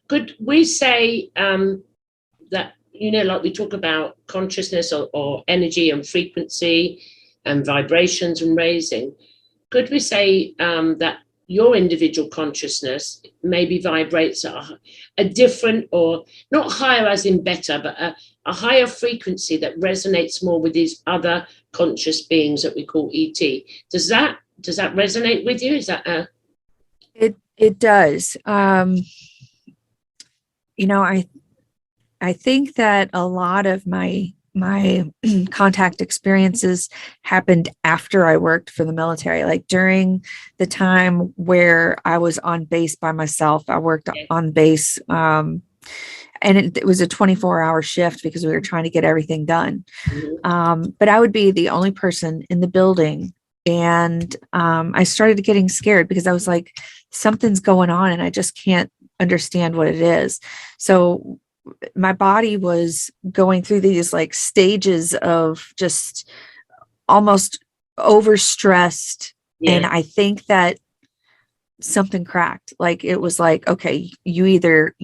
Could we say that, like we talk about consciousness or energy and frequency and vibrations and raising, could we say that your individual consciousness maybe vibrates at a different, or not higher as in better, but a higher frequency that resonates more with these other conscious beings that we call ET? Does that resonate with you? Is that It does. I think that a lot of my contact experiences happened after I worked for the military. Like during the time where I was on base by myself, I worked on base, and it was a 24-hour shift because we were trying to get everything done. But I would be the only person in the building, and I started getting scared because I was like, something's going on and I just can't understand what it is. So my body was going through these like stages of just almost overstressed. And I think that something cracked. Like it was like, okay, you either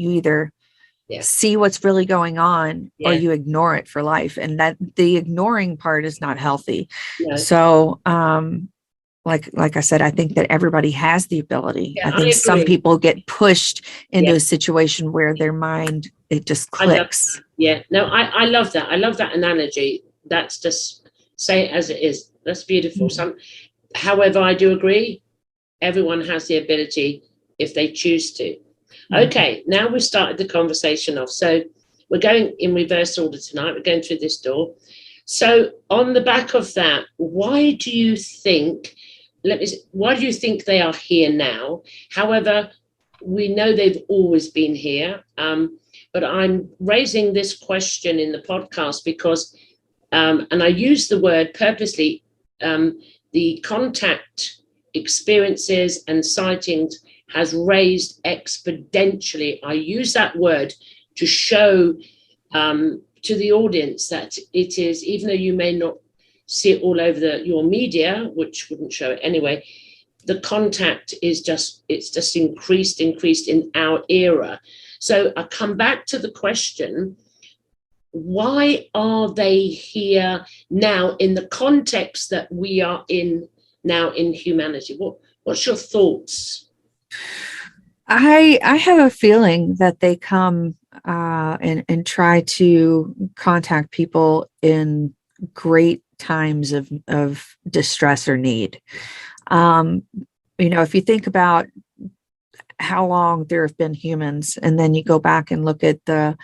see what's really going on or you ignore it for life. And that the ignoring part is not healthy. So, like I said, I think that everybody has the ability. I think some people get pushed into a situation where their mind, it just clicks. No, I love that. I love that analogy. That's just say it as it is. That's beautiful. However, I do agree. Everyone has the ability if they choose to. Okay, now we've started the conversation off. So we're going in reverse order tonight. We're going through this door. So on the back of that, why do you think they are here now? However, we know they've always been here. But I'm raising this question in the podcast because, and I use the word purposely, the contact experiences and sightings has raised exponentially. I use that word to show to the audience that it is, even though you may not see it all over your media, which wouldn't show it anyway, the contact is just increased in our era. So I come back to the question, why are they here now in the context that we are in now in humanity? What's your thoughts? I have a feeling that they come and try to contact people in great times of distress or need. If you think about how long there have been humans, and then you go back and look at the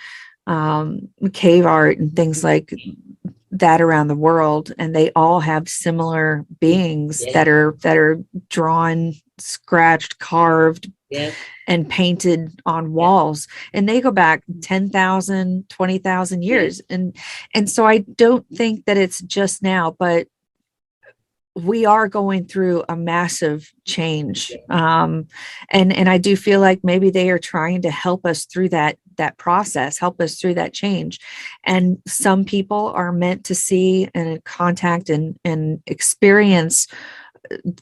cave art and things like that around the world, and they all have similar beings that are drawn, scratched, carved, and painted on walls, and they go back 10,000, 20,000 years. And so I don't think that it's just now, but we are going through a massive change. And I do feel like maybe they are trying to help us through that process, help us through that change. And some people are meant to see and contact and experience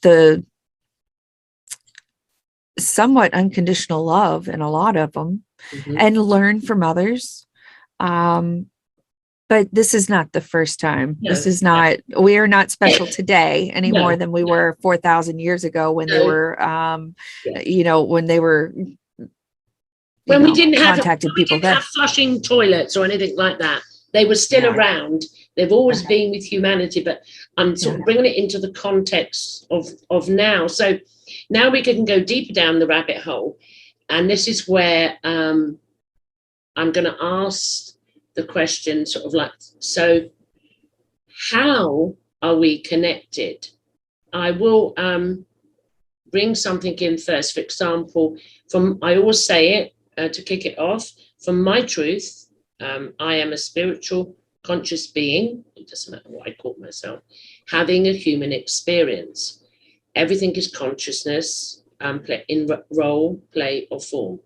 the somewhat unconditional love in a lot of them, and learn from others. But this is not the first time. This is not, we are not special today any more than we were 4,000 years ago when they were, when we didn't have flushing toilets or anything like that. They were still around. They've always been with humanity, but I'm sort of bringing it into the context of now. So now we can go deeper down the rabbit hole. And this is where I'm going to ask the question sort of like, so how are we connected? I will bring something in first. For example, I always say it to kick it off, from my truth, I am a spiritual conscious being, it doesn't matter what I call myself, having a human experience. Everything is consciousness, in role, play, or form.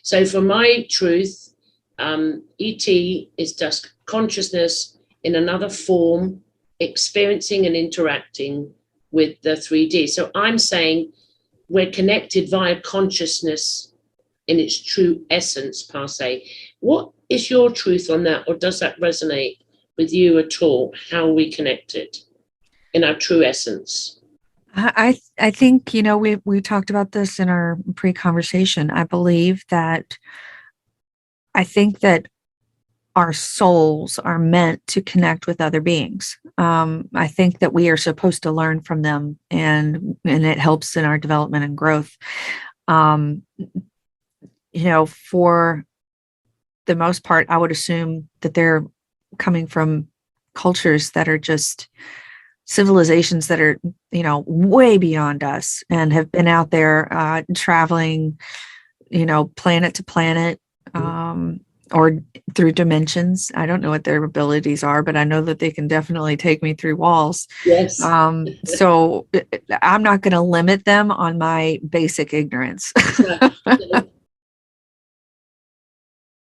So for my truth, ET is just consciousness in another form, experiencing and interacting with the 3D. So I'm saying we're connected via consciousness in its true essence, per se. What is your truth on that, or does that resonate with you at all? How we connected in our true essence? I think, we talked about this in our pre-conversation. I think that our souls are meant to connect with other beings. I think that we are supposed to learn from them, and it helps in our development and growth. For the most part, I would assume that they're coming from cultures that are just civilizations that are, way beyond us and have been out there traveling, planet to planet, or through dimensions. I don't know what their abilities are, but I know that they can definitely take me through walls. Yes. So I'm not going to limit them on my basic ignorance.